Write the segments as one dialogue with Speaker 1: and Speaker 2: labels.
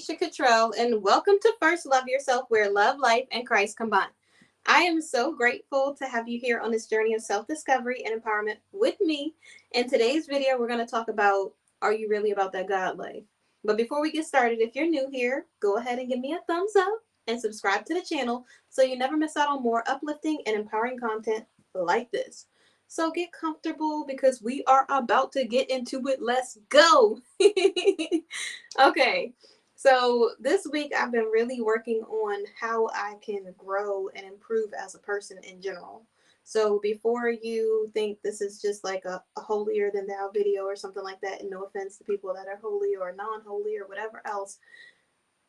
Speaker 1: Trinesha Catrell, and welcome to First Love Yourself, where love, life, and Christ combine. I am so grateful to have you here on this journey of self discovery and empowerment with me. In today's video, we're going to talk about, are you really about that God life? But before we get started, if you're new here, go ahead and give me a thumbs up and subscribe to the channel so you never miss out on more uplifting and empowering content like this. So get comfortable because we are about to get into it. Let's go. Okay, so this week I've been really working on how I can grow and improve as a person in general. So before you think this is just like a holier than thou video or something like that, and no offense to people that are holy or non-holy or whatever else,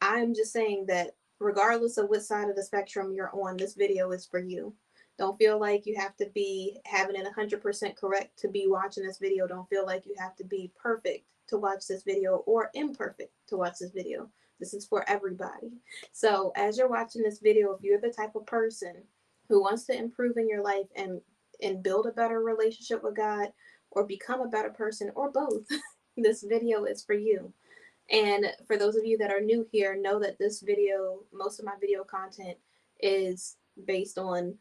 Speaker 1: I'm just saying that regardless of what side of the spectrum you're on, this video is for you. Don't feel like you have to be having it 100% correct to be watching this video. Don't feel like you have to be perfect to watch this video or imperfect to watch this video. This is for everybody. So as you're watching this video, if you're the type of person who wants to improve in your life and build a better relationship with God or become a better person or both, this video is for you. And for those of you that are new here, know that this video, most of my video content is based on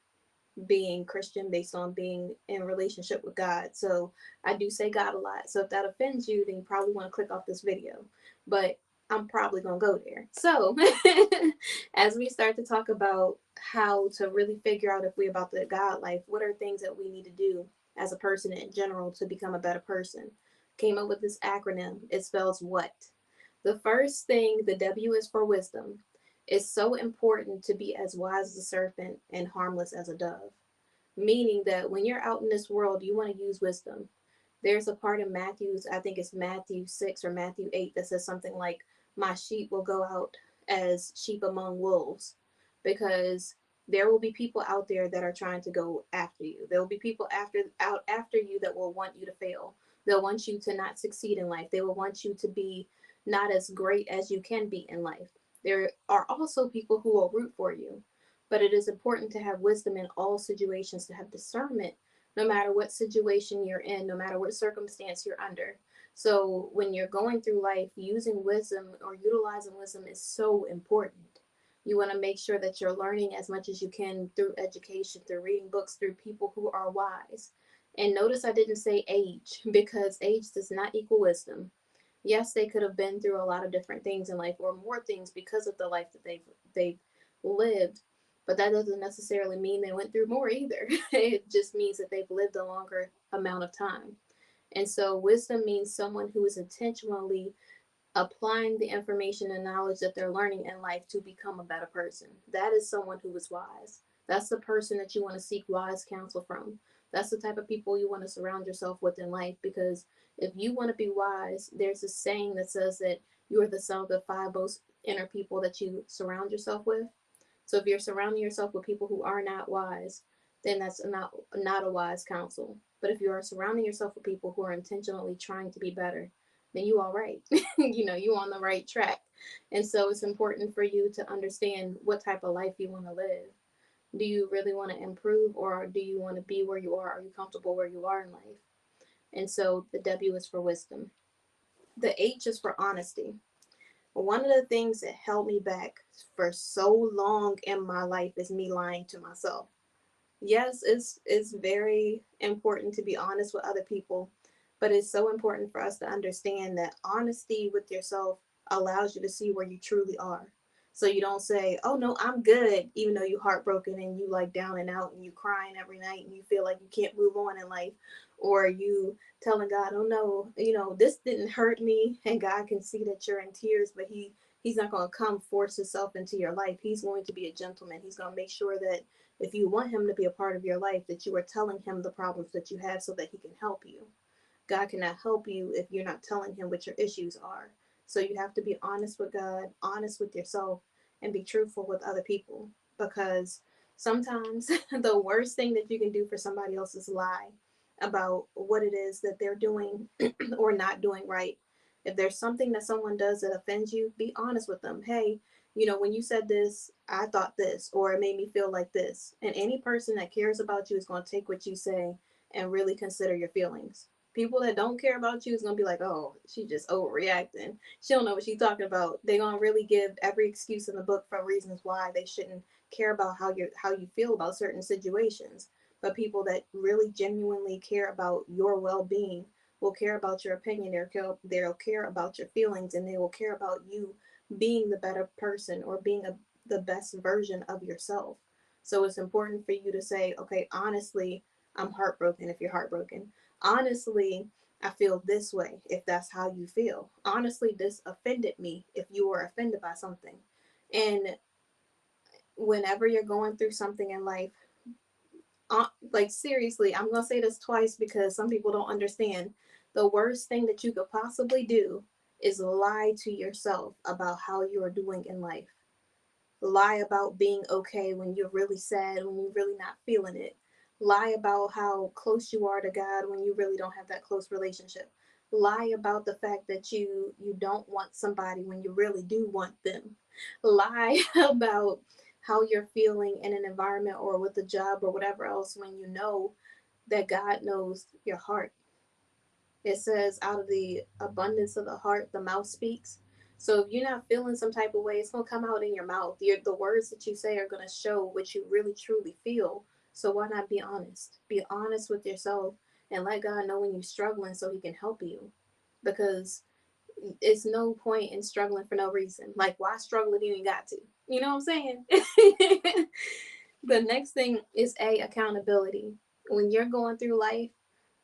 Speaker 1: being Christian, based on being in relationship with God. So I do say God a lot. So if that offends you, then you probably want to click off this video. But I'm probably going to go there. So as we start to talk about how to really figure out if we're about the God life, what are things that we need to do as a person in general to become a better person? Came up with this acronym. It spells what? The first thing, the W is for wisdom. It's so important to be as wise as a serpent and harmless as a dove. Meaning that when you're out in this world, you want to use wisdom. There's a part in Matthew's, I think it's Matthew 6 or Matthew 8, that says something like, my sheep will go out as sheep among wolves. Because there will be people out there that are trying to go after you. There will be people out after you that will want you to fail. They'll want you to not succeed in life. They will want you to be not as great as you can be in life. There are also people who will root for you, but it is important to have wisdom in all situations, to have discernment no matter what situation you're in, no matter what circumstance you're under. So when you're going through life, using wisdom or utilizing wisdom is so important. You want to make sure that you're learning as much as you can through education, through reading books, through people who are wise. And notice I didn't say age, because age does not equal wisdom. Yes, they could have been through a lot of different things in life or more things because of the life that they've lived, but that doesn't necessarily mean they went through more either. It just means that they've lived a longer amount of time. And so wisdom means someone who is intentionally applying the information and knowledge that they're learning in life to become a better person. That is someone who is wise. That's the person that you want to seek wise counsel from. That's the type of people you want to surround yourself with in life, because if you want to be wise, there's a saying that says that you are the sum of the five most inner people that you surround yourself with. So if you're surrounding yourself with people who are not wise, then that's not a wise counsel. But if you are surrounding yourself with people who are intentionally trying to be better, then you all right. You on the right track. And so it's important for you to understand what type of life you want to live. Do you really want to improve, or do you want to be where you are? Are you comfortable where you are in life? And so the W is for wisdom. The H is for honesty. One of the things that held me back for so long in my life is me lying to myself. Yes, it's very important to be honest with other people, but it's so important for us to understand that honesty with yourself allows you to see where you truly are. So you don't say, "Oh no, I'm good," even though you're heartbroken and you like down and out and you crying every night and you feel like you can't move on in life, or you telling God, "Oh no, this didn't hurt me," and God can see that you're in tears, but he's not going to come force himself into your life. He's going to be a gentleman. He's going to make sure that if you want him to be a part of your life, that you are telling him the problems that you have so that he can help you. God cannot help you if you're not telling him what your issues are. So you have to be honest with God, honest with yourself, and be truthful with other people. Because sometimes the worst thing that you can do for somebody else is lie about what it is that they're doing or not doing right. If there's something that someone does that offends you, be honest with them. Hey, when you said this, I thought this, or it made me feel like this. And any person that cares about you is going to take what you say and really consider your feelings. People that don't care about you is gonna be like, oh, she just overreacting. She don't know what she's talking about. They're gonna really give every excuse in the book for reasons why they shouldn't care about how you feel about certain situations. But people that really genuinely care about your well being will care about your opinion. They'll care about your feelings, and they will care about you being the better person or being the best version of yourself. So it's important for you to say, okay, honestly, I'm heartbroken if you're heartbroken. Honestly, I feel this way if that's how you feel. Honestly, this offended me if you were offended by something. And whenever you're going through something in life, like seriously, I'm going to say this twice because some people don't understand. The worst thing that you could possibly do is lie to yourself about how you are doing in life. Lie about being okay when you're really sad, when you're really not feeling it. Lie about how close you are to God when you really don't have that close relationship. Lie about the fact that you don't want somebody when you really do want them. Lie about how you're feeling in an environment or with a job or whatever else when you know that God knows your heart. It says, out of the abundance of the heart, the mouth speaks. So if you're not feeling some type of way, it's going to come out in your mouth. The words that you say are going to show what you really truly feel. So why not be honest? Be honest with yourself and let God know when you're struggling so he can help you. Because it's no point in struggling for no reason. Like, why struggle if you ain't got to? You know what I'm saying? The next thing is accountability. When you're going through life,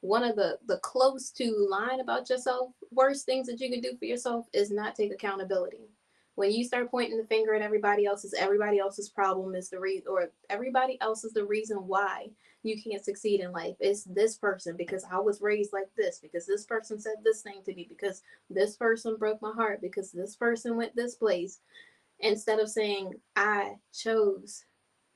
Speaker 1: one of the close to lying about yourself, worst things that you can do for yourself is not take accountability. When you start pointing the finger at everybody else's problem is the reason, or everybody else is the reason why you can't succeed in life. It's this person because I was raised like this, because this person said this thing to me, because this person broke my heart, because this person went this place. Instead of saying, I chose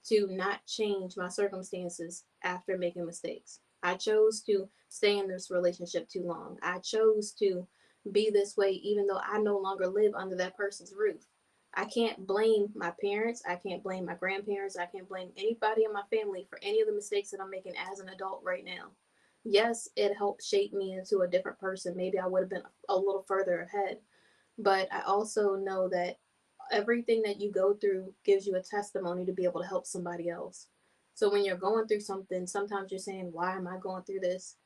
Speaker 1: to not change my circumstances after making mistakes. I chose to stay in this relationship too long. I chose to be this way even though I no longer live under that person's roof. I can't blame my parents. I can't blame my grandparents. I can't blame anybody in my family for any of the mistakes that I'm making as an adult right now. Yes, it helped shape me into a different person. Maybe I would have been a little further ahead. But I also know that everything that you go through gives you a testimony to be able to help somebody else. So when you're going through something, sometimes you're saying, why am I going through this?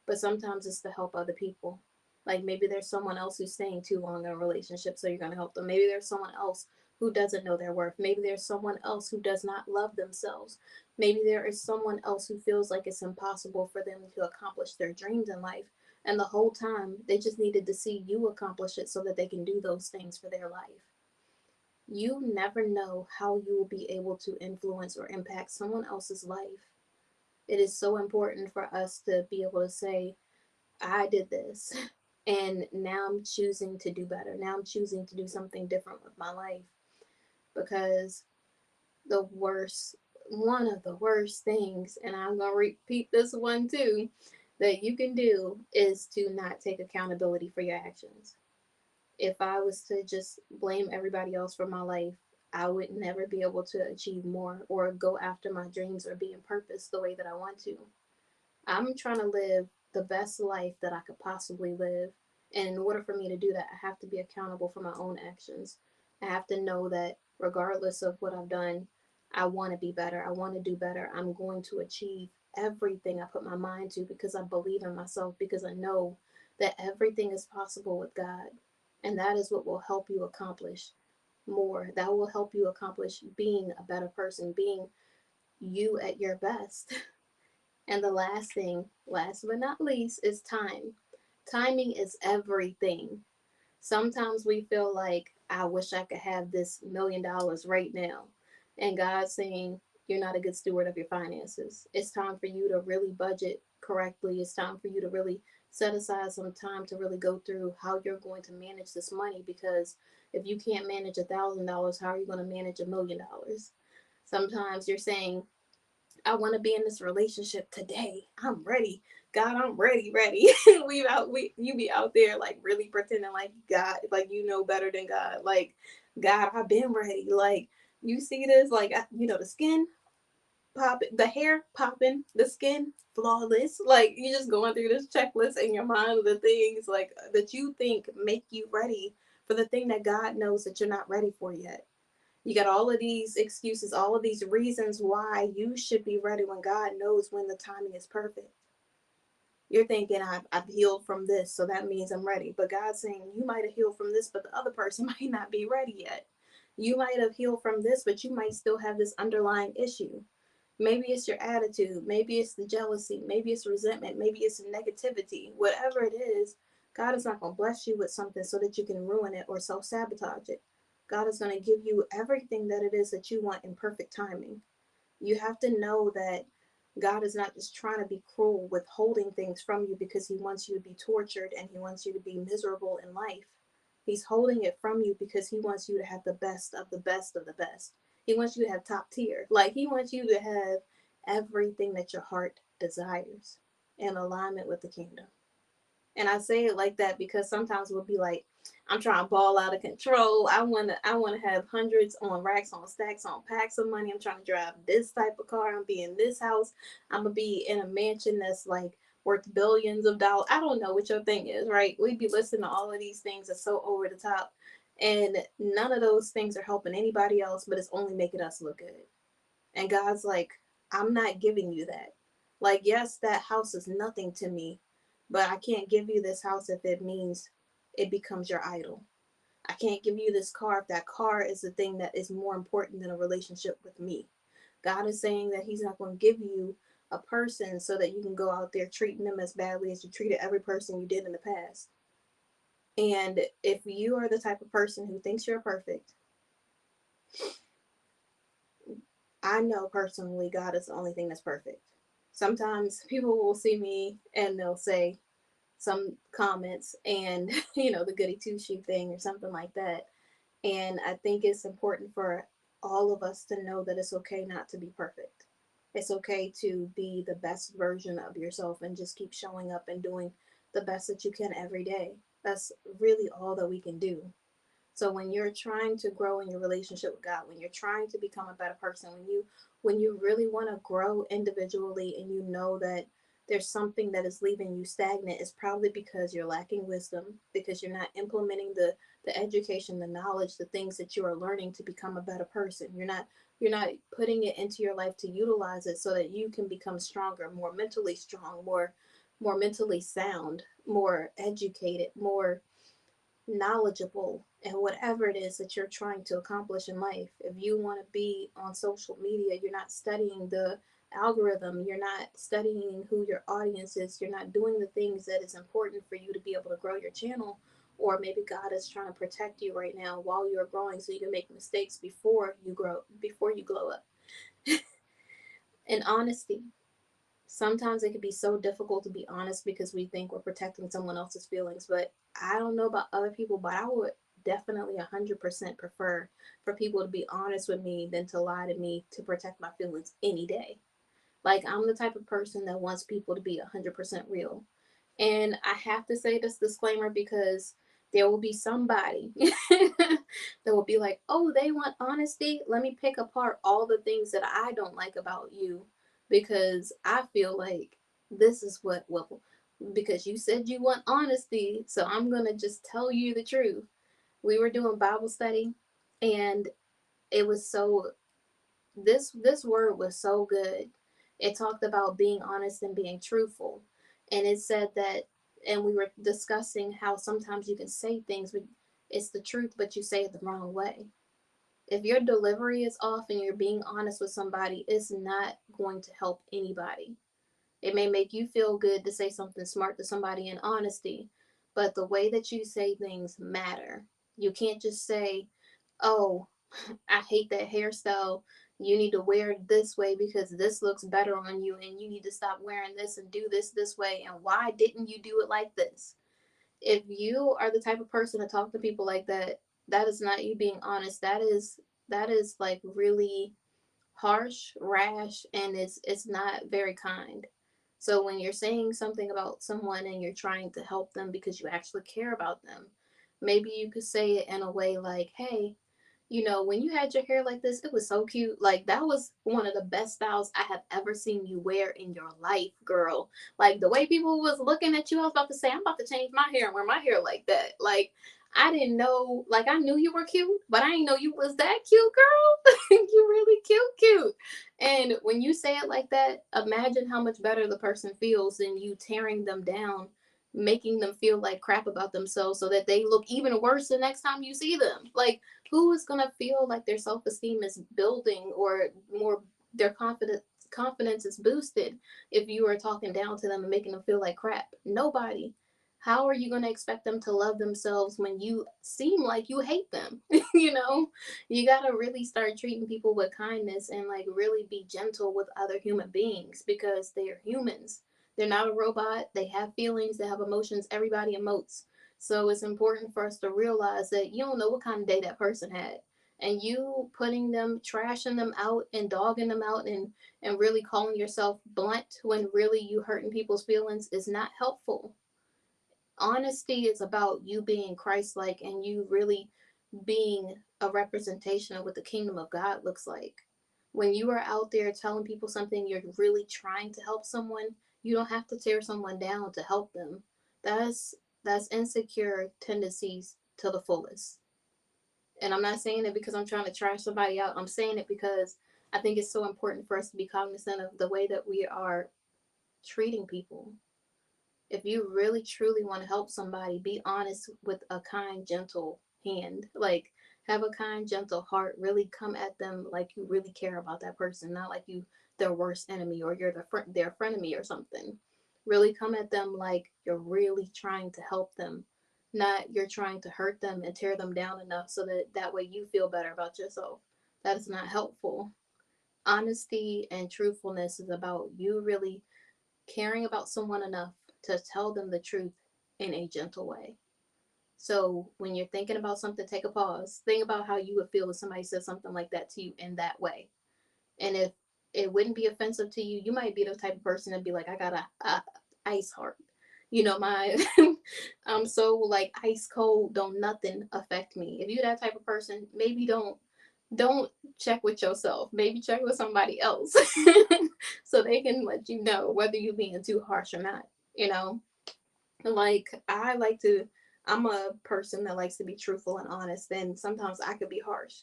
Speaker 1: But sometimes it's to help other people. Like maybe there's someone else who's staying too long in a relationship, so you're going to help them. Maybe there's someone else who doesn't know their worth. Maybe there's someone else who does not love themselves. Maybe there is someone else who feels like it's impossible for them to accomplish their dreams in life. And the whole time, they just needed to see you accomplish it so that they can do those things for their life. You never know how you will be able to influence or impact someone else's life. It is so important for us to be able to say, I did this, and now I'm choosing to do better. Now I'm choosing to do something different with my life. Because one of the worst things, and I'm going to repeat this one too, that you can do is to not take accountability for your actions. If I was to just blame everybody else for my life, I would never be able to achieve more or go after my dreams or be in purpose the way that I want to. I'm trying to live the best life that I could possibly live. And in order for me to do that, I have to be accountable for my own actions. I have to know that regardless of what I've done, I want to be better. I want to do better. I'm going to achieve everything I put my mind to because I believe in myself, because I know that everything is possible with God. And that is what will help you accomplish more. That will help you accomplish being a better person, being you at your best. And the last thing, last but not least, is time. Timing is everything. Sometimes we feel like, I wish I could have this $1,000,000 right now. And God's saying, you're not a good steward of your finances. It's time for you to really budget correctly. It's time for you to really set aside some time to really go through how you're going to manage this money. Because if you can't manage $1,000, how are you going to manage $1,000,000? Sometimes you're saying, I want to be in this relationship today. I'm ready. God, I'm ready. You be out there like really pretending like God, like you know better than God. Like, God, I've been ready. Like, you see this, like, the skin. popping, the hair popping, the skin flawless. Like you just going through this checklist in your mind of the things like that you think make you ready for the thing that God knows that you're not ready for yet. You got all of these excuses, all of these reasons why you should be ready when God knows when the timing is perfect. You're thinking, I've healed from this, so that means I'm ready. But God's saying, you might have healed from this, but the other person might not be ready yet. You might have healed from this, but you might still have this underlying issue. Maybe it's your attitude. Maybe it's the jealousy. Maybe it's resentment. Maybe it's negativity. Whatever it is, God is not going to bless you with something so that you can ruin it or self sabotage it. God is going to give you everything that it is that you want in perfect timing. You have to know that God is not just trying to be cruel, withholding things from you because he wants you to be tortured and he wants you to be miserable in life. He's holding it from you because he wants you to have the best of the best of the best. He wants you to have top tier. Like he wants you to have everything that your heart desires in alignment with the kingdom. And I say it like that because sometimes we'll be like, I'm trying to ball out of control. I wanna have hundreds on racks on stacks on packs of money. I'm trying to drive this type of car. I'm be in this house. I'm gonna be in a mansion that's like worth billions of dollars. I don't know what your thing is, right? We'd be listening to all of these things that's so over the top. And none of those things are helping anybody else, but it's only making us look good. And God's like, I'm not giving you that. Like, yes, that house is nothing to me, but I can't give you this house if it means it becomes your idol. I can't give you this car if that car is the thing that is more important than a relationship with me. God is saying that he's not going to give you a person so that you can go out there treating them as badly as you treated every person you did in the past. And if you are the type of person who thinks you're perfect, I know personally God is the only thing that's perfect. Sometimes people will see me and they'll say some comments and, the goody two shoe thing or something like that. And I think it's important for all of us to know that it's okay not to be perfect. It's okay to be the best version of yourself and just keep showing up and doing the best that you can every day. That's really all that we can do. So when you're trying to grow in your relationship with God, when you're trying to become a better person, when you really want to grow individually and you know that there's something that is leaving you stagnant, it's probably because you're lacking wisdom, because you're not implementing the education, the knowledge, the things that you are learning to become a better person. You're not putting it into your life to utilize it so that you can become stronger, more mentally strong, more mentally sound, more educated, more knowledgeable and whatever it is that you're trying to accomplish in life. If you want to be on social media, you're not studying the algorithm, you're not studying who your audience is, you're not doing the things that is important for you to be able to grow your channel. Or maybe God is trying to protect you right now while you're growing so you can make mistakes before you glow up. And honesty, sometimes it can be so difficult to be honest because we think we're protecting someone else's feelings. But I don't know about other people, but I would definitely 100% prefer for people to be honest with me than to lie to me to protect my feelings any day. Like, I'm the type of person that wants people to be 100% real. And I have to say this disclaimer because there will be somebody that will be like, oh, they want honesty. Let me pick apart all the things that I don't like about you because I feel like this is well, because you said you want honesty. So I'm going to just tell you the truth. We were doing Bible study and it was so this word was so good. It talked about being honest and being truthful. And it said that, and we were discussing how sometimes you can say things, but it's the truth, but you say it the wrong way. If your delivery is off and you're being honest with somebody, it's not going to help anybody. It may make you feel good to say something smart to somebody in honesty, but the way that you say things matter. You can't just say, oh, I hate that hairstyle. You need to wear it this way because this looks better on you, and you need to stop wearing this and do this way. And why didn't you do it like this? If you are the type of person to talk to people like that, that is not you being honest. That is like really harsh, rash, and it's not very kind. So when you're saying something about someone and you're trying to help them because you actually care about them, maybe you could say it in a way like, "Hey, When you had your hair like this, it was so cute. Like, that was one of the best styles I have ever seen you wear in your life, girl. Like, the way people was looking at you, I was about to say, I'm about to change my hair and wear my hair like that. Like, I didn't know, like, I knew you were cute, but I didn't know you was that cute, girl. You really cute. And when you say it like that, imagine how much better the person feels than you tearing them down, making them feel like crap about themselves so that they look even worse the next time you see them. Like, who is going to feel like their self-esteem is building, or more, their confidence is boosted, if you are talking down to them and making them feel like crap? Nobody. How are you going to expect them to love themselves when you seem like you hate them? You got to really start treating people with kindness and, like, really be gentle with other human beings, because they are humans. They're not a robot. They have feelings, they have emotions. Everybody emotes. So it's important for us to realize that you don't know what kind of day that person had. And you putting them, trashing them out and dogging them out, and really calling yourself blunt when really you hurting people's feelings is not helpful. Honesty is about you being Christ-like and you really being a representation of what the kingdom of God looks like. When you are out there telling people something, you're really trying to help someone. You don't have to tear someone down to help them. That's insecure tendencies to the fullest. And I'm not saying it because I'm trying to trash somebody out. I'm saying it because I think it's so important for us to be cognizant of the way that we are treating people. If you really truly want to help somebody, be honest with a kind, gentle hand. Like, have a kind, gentle heart. Really come at them like you really care about that person, not like you their worst enemy, or you're their frenemy or something. Really come at them like you're really trying to help them, not you're trying to hurt them and tear them down enough so that way you feel better about yourself. That is not helpful. Honesty and truthfulness is about you really caring about someone enough to tell them the truth in a gentle way. So when you're thinking about something, take a pause. Think about how you would feel if somebody said something like that to you in that way. And if it wouldn't be offensive to you, you might be the type of person to be like, I got a ice heart. My I'm so, like, ice cold, don't nothing affect me. If you're that type of person, maybe don't check with yourself. Maybe check with somebody else so they can let you know whether you're being too harsh or not. You know, like, I'm a person that likes to be truthful and honest, and sometimes I could be harsh,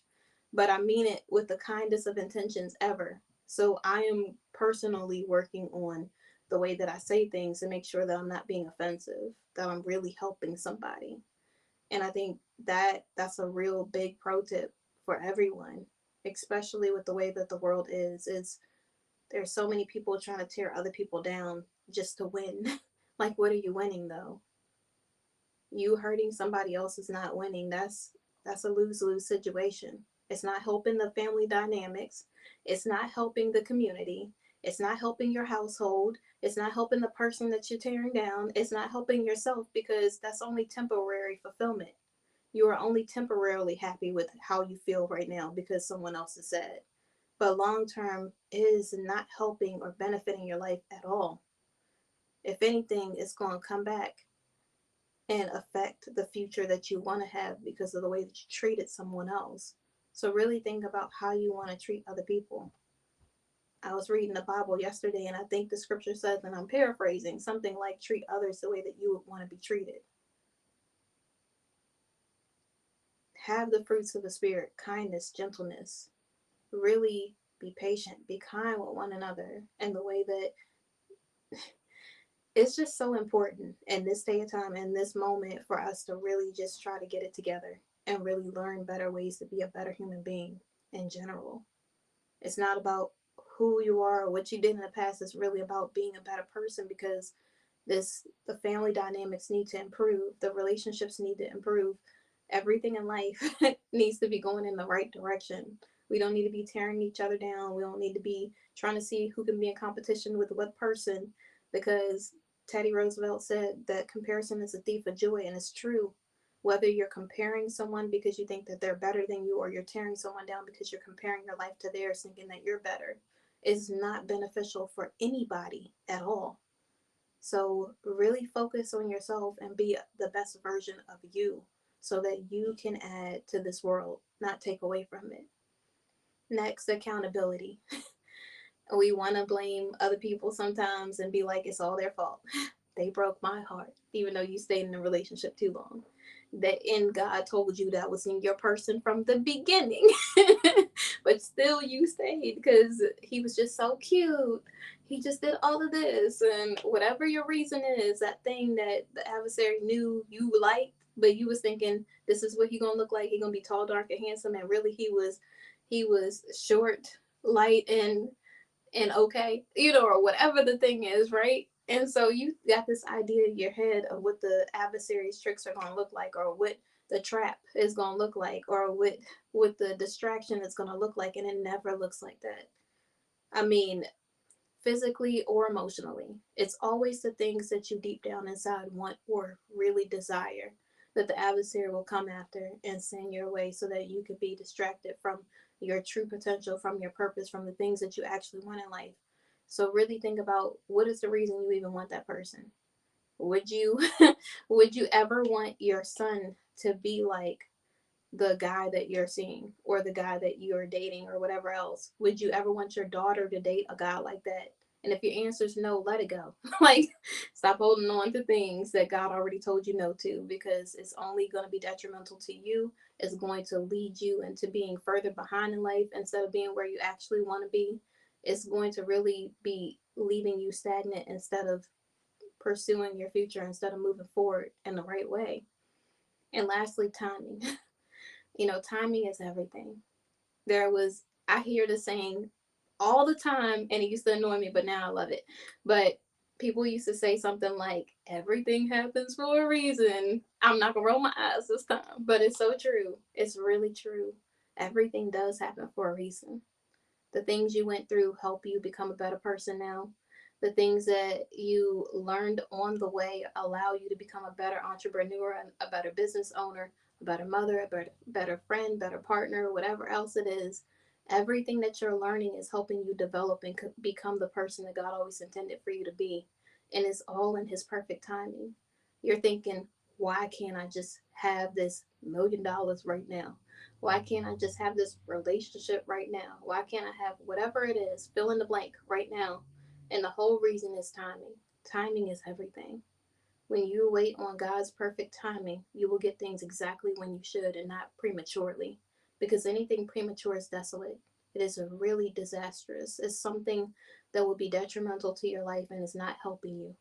Speaker 1: but I mean it with the kindest of intentions ever. So I am personally working on the way that I say things to make sure that I'm not being offensive, that I'm really helping somebody. And I think that that's a real big pro tip for everyone, especially with the way that the world is there's so many people trying to tear other people down just to win. Like, what are you winning though? You hurting somebody else is not winning. That's a lose-lose situation. It's not helping the family dynamics. It's not helping the community. It's not helping your household. It's not helping the person that you're tearing down. It's not helping yourself, because that's only temporary fulfillment. You are only temporarily happy with how you feel right now because someone else is sad. But long term is not helping or benefiting your life at all. If anything, it's going to come back and affect the future that you want to have because of the way that you treated someone else. So really think about how you want to treat other people. I was reading the Bible yesterday, and I think the scripture says, and I'm paraphrasing, something like, treat others the way that you would want to be treated. Have the fruits of the Spirit: kindness, gentleness. Really be patient, be kind with one another, and the way that it's just so important in this day and time, in this moment, for us to really just try to get it together and really learn better ways to be a better human being in general. It's not about who you are or what you did in the past. It's really about being a better person, because the family dynamics need to improve, the relationships need to improve, everything in life needs to be going in the right direction. We don't need to be tearing each other down. We don't need to be trying to see who can be in competition with what person, because Teddy Roosevelt said that comparison is a thief of joy, and it's true. Whether you're comparing someone because you think that they're better than you, or you're tearing someone down because you're comparing your life to theirs thinking that you're better, is not beneficial for anybody at all. So really focus on yourself and be the best version of you so that you can add to this world, not take away from it. Next, accountability. We want to blame other people sometimes and be like, it's all their fault. They broke my heart, even though you stayed in a relationship too long. That in God told you that was in your person from the beginning, but still you stayed because he was just so cute. He just did all of this, and whatever your reason is, that thing that the adversary knew you liked, but you was thinking this is what he gonna look like. He gonna be tall, dark, and handsome, and really he was short, light, and okay, or whatever the thing is, right? And so you got this idea in your head of what the adversary's tricks are going to look like, or what the trap is going to look like, or what the distraction is going to look like, and it never looks like that. I mean, physically or emotionally, it's always the things that you deep down inside want or really desire that the adversary will come after and send your way so that you could be distracted from your true potential, from your purpose, from the things that you actually want in life. So really think about, what is the reason you even want that person? Would you would you ever want your son to be like the guy that you're seeing, or the guy that you're dating, or whatever else? Would you ever want your daughter to date a guy like that? And if your answer is no, let it go. Like, stop holding on to things that God already told you no to, because it's only going to be detrimental to you. It's going to lead you into being further behind in life instead of being where you actually want to be. It's going to really be leaving you stagnant instead of pursuing your future, instead of moving forward in the right way. And lastly, timing. Timing is everything. I hear the saying all the time, and it used to annoy me, but now I love it. But people used to say something like, everything happens for a reason. I'm not gonna roll my eyes this time, but it's so true. It's really true. Everything does happen for a reason. The things you went through help you become a better person now. The things that you learned on the way allow you to become a better entrepreneur, and a better business owner, a better mother, a better friend, better partner, whatever else it is. Everything that you're learning is helping you develop and become the person that God always intended for you to be. And it's all in His perfect timing. You're thinking, why can't I just have this $1 million right now? Why can't I just have this relationship right now? Why can't I have whatever it is, fill in the blank right now? And the whole reason is timing. Timing is everything. When you wait on God's perfect timing, you will get things exactly when you should, and not prematurely. Because anything premature is desolate. It is really disastrous. It's something that will be detrimental to your life and is not helping you.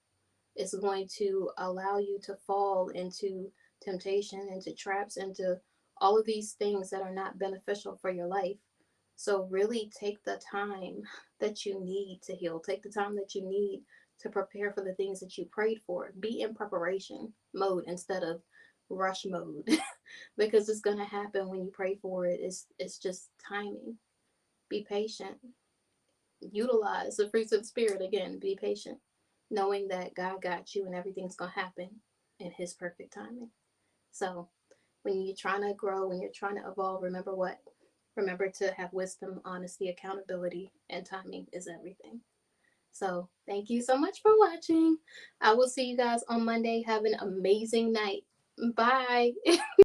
Speaker 1: It's going to allow you to fall into temptation, into traps, into all of these things that are not beneficial for your life. So, really take the time that you need to heal. Take the time that you need to prepare for the things that you prayed for. Be in preparation mode instead of rush mode, because it's going to happen when you pray for it. It's just timing. Be patient. Utilize the fruits of the Spirit again. Be patient, knowing that God got you and everything's going to happen in His perfect timing. So, when you're trying to grow, when you're trying to evolve, remember what? Remember to have wisdom, honesty, accountability, and timing is everything. So, thank you so much for watching. I will see you guys on Monday. Have an amazing night. Bye.